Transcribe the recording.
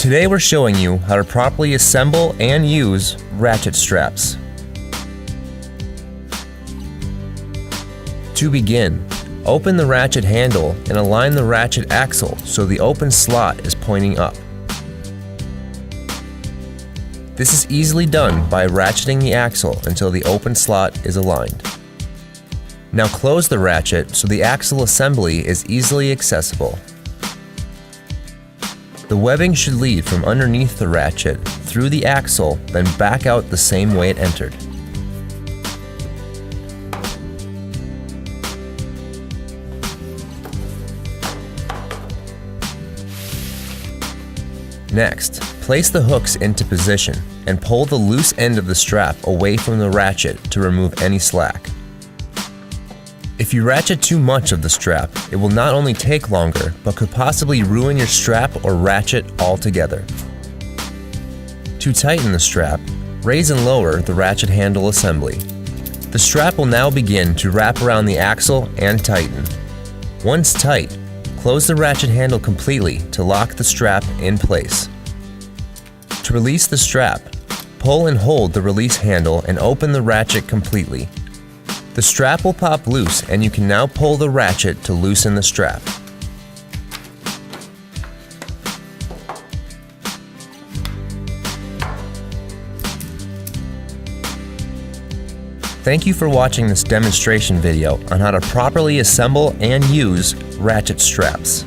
Today we're showing you how to properly assemble and use ratchet straps. To begin, open the ratchet handle and align the ratchet axle so the open slot is pointing up. This is easily done by ratcheting the axle until the open slot is aligned. Now close the ratchet so the axle assembly is easily accessible. The webbing should lead from underneath the ratchet through the axle, then back out the same way it entered. Next, place the hooks into position and pull the loose end of the strap away from the ratchet to remove any slack. If you ratchet too much of the strap, it will not only take longer, but could possibly ruin your strap or ratchet altogether. To tighten the strap, raise and lower the ratchet handle assembly. The strap will now begin to wrap around the axle and tighten. Once tight, close the ratchet handle completely to lock the strap in place. To release the strap, pull and hold the release handle and open the ratchet completely. The strap will pop loose and you can now pull the ratchet to loosen the strap. Thank you for watching this demonstration video on how to properly assemble and use ratchet straps.